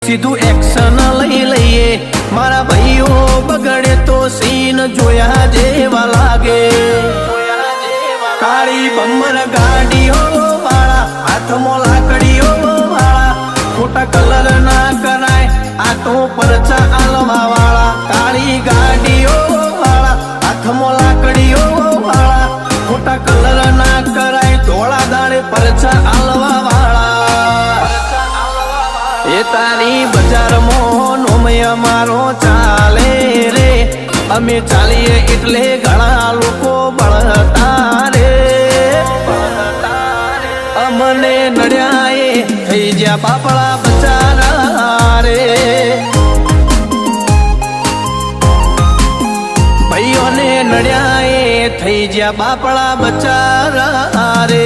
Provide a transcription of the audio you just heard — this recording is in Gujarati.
સીધું એક્શન લઈ લઈએ મારા ભાઈઓ બગડે તો સીન જોયા જેવા લાગે કાળી બમ્બર ગાડીઓ વાળા હાથમાં લાકડીઓ વાળા ખોટા કલર ના કરાય આ તો પરચા આલવા વાળા કાળી ગાડીઓ વાળા હાથમાં લાકડીઓ વાળા ખોટા કલર ના કરાય ધોળા દાડે પરચા આલવા વાળા એ તારી બજારમાં નોમય મારો ચાલે રે અમે ચાલીએ એટલે ઘણા લોકો બળતા રે અમને નડ્યા એ થઈ જ્યાં બાપડા બચારા રે ભાઈઓને નડ્યા એ થઈ જ્યાં બાપડા બચારા રે